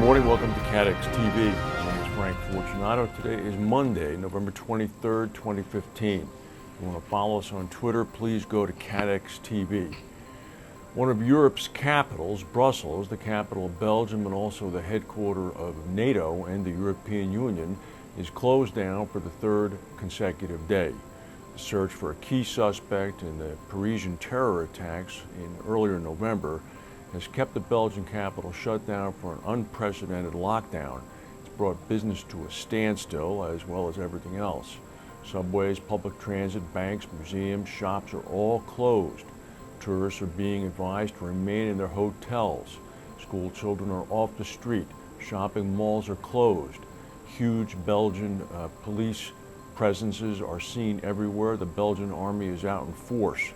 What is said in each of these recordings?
morning, welcome to CATEX TV. My name is Frank Fortunato. Today is Monday, November 23rd, 2015. If you want to follow us on Twitter, please go to CATEX TV. One of Europe's capitals, Brussels, the capital of Belgium and also the headquarters of NATO and the European Union, is closed down for the third consecutive day. The search for a key suspect in the Parisian terror attacks earlier in November has kept the Belgian capital shut down for an unprecedented lockdown. It's brought business to a standstill as well as everything else. Subways, public transit, banks, museums, shops are all closed. Tourists are being advised to remain in their hotels. School children are off the street. Shopping malls are closed. Huge Belgian police presences are seen everywhere. The Belgian army is out in force.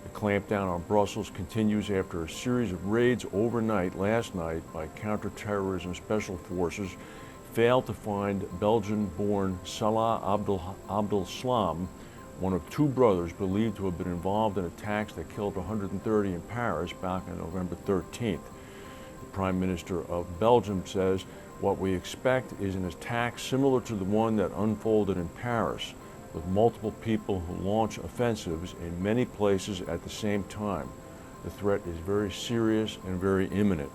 The clampdown on Brussels continues after a series of raids overnight last night by counter-terrorism special forces failed to find Belgian-born Salah Abdeslam, one of two brothers believed to have been involved in attacks that killed 130 in Paris back on November 13th. The Prime Minister of Belgium says, "What we expect is an attack similar to the one that unfolded in Paris, with multiple people who launch offensives in many places at the same time. The threat is very serious and very imminent."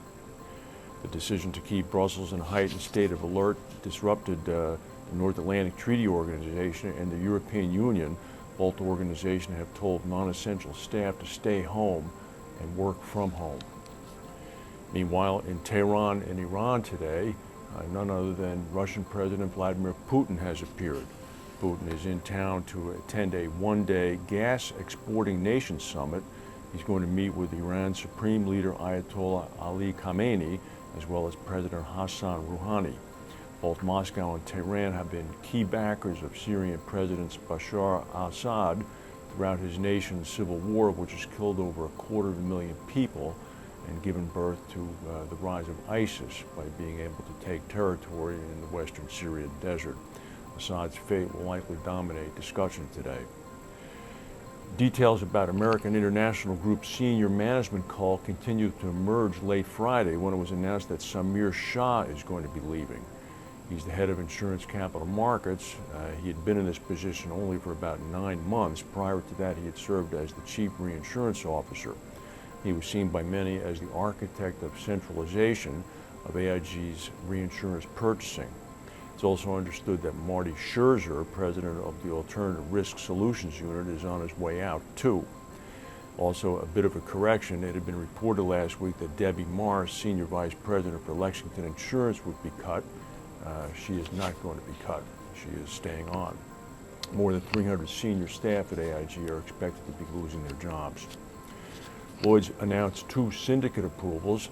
The decision to keep Brussels in a heightened state of alert disrupted the North Atlantic Treaty Organization and the European Union. Both organizations have told non-essential staff to stay home and work from home. Meanwhile, in Tehran and Iran today, none other than Russian President Vladimir Putin has appeared. Putin is in town to attend a one-day gas exporting nation summit. He's going to meet with Iran's Supreme Leader Ayatollah Ali Khamenei, as well as President Hassan Rouhani. Both Moscow and Tehran have been key backers of Syrian President Bashar al-Assad throughout his nation's civil war, which has killed over 250,000 people and given birth to the rise of ISIS by being able to take territory in the western Syrian desert. Assad's fate will likely dominate discussion today. Details about American International Group's senior management call continued to emerge late Friday when it was announced that Samir Shah is going to be leaving. He's the head of Insurance Capital Markets. He had been in this position only for about 9 months. Prior to that, he had served as the chief reinsurance officer. He was seen by many as the architect of centralization of AIG's reinsurance purchasing. It's also understood that Marty Scherzer, president of the Alternative Risk Solutions Unit, is on his way out too. Also, a bit of a correction, it had been reported last week that Debbie Morris, senior vice president for Lexington Insurance, would be cut. She is not going to be cut. She is staying on. More than 300 senior staff at AIG are expected to be losing their jobs. Lloyds announced 2 syndicate approvals.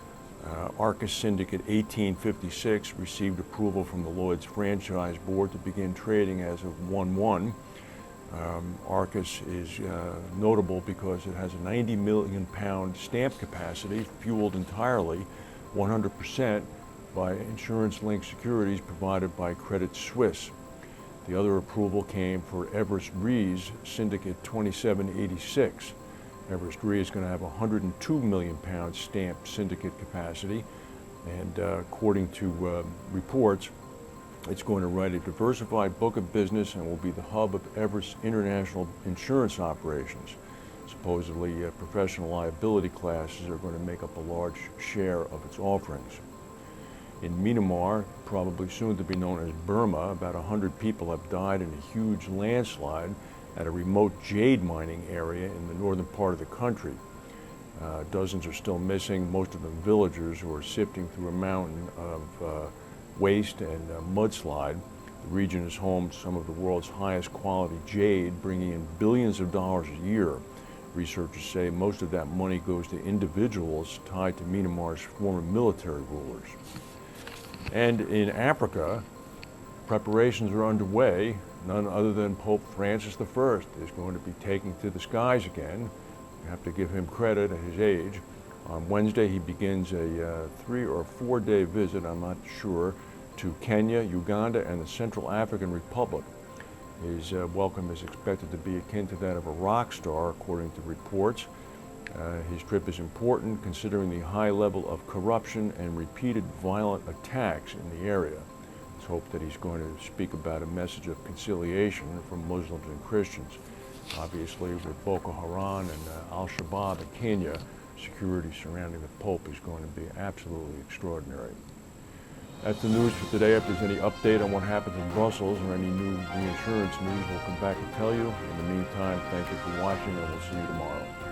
Arcus Syndicate 1856 received approval from the Lloyds franchise board to begin trading as of 1/1. Arcus is notable because it has a 90 million pound stamp capacity fueled entirely 100% by insurance-linked securities provided by Credit Suisse. The other approval came for Everest Re's Syndicate 2786. Everest Re is going to have 102 million pound stamp syndicate capacity, and according to reports, it's going to write a diversified book of business and will be the hub of Everest's international insurance operations. Supposedly, professional liability classes are going to make up a large share of its offerings. In Myanmar, probably soon to be known as Burma, about 100 people have died in a huge landslide at a remote jade mining area in the northern part of the country. Dozens are still missing, most of them villagers who are sifting through a mountain of waste and mudslide. The region is home to some of the world's highest quality jade, bringing in billions of dollars a year. Researchers say most of that money goes to individuals tied to Myanmar's former military rulers. And in Africa, preparations are underway. None other than Pope Francis I is going to be taking to the skies again. You have to give him credit at his age. On Wednesday, he begins a 3 or 4 day visit, I'm not sure, to Kenya, Uganda, and the Central African Republic. His welcome is expected to be akin to that of a rock star, according to reports. His trip is important considering the high level of corruption and repeated violent attacks in the area. Let's hope that he's going to speak about a message of conciliation from Muslims and Christians. Obviously, with Boko Haram and Al-Shabaab in Kenya, security surrounding the Pope is going to be absolutely extraordinary. That's the news for today. If there's any update on what happens in Brussels or any new reinsurance news, we'll come back and tell you. In the meantime, thank you for watching, and we'll see you tomorrow.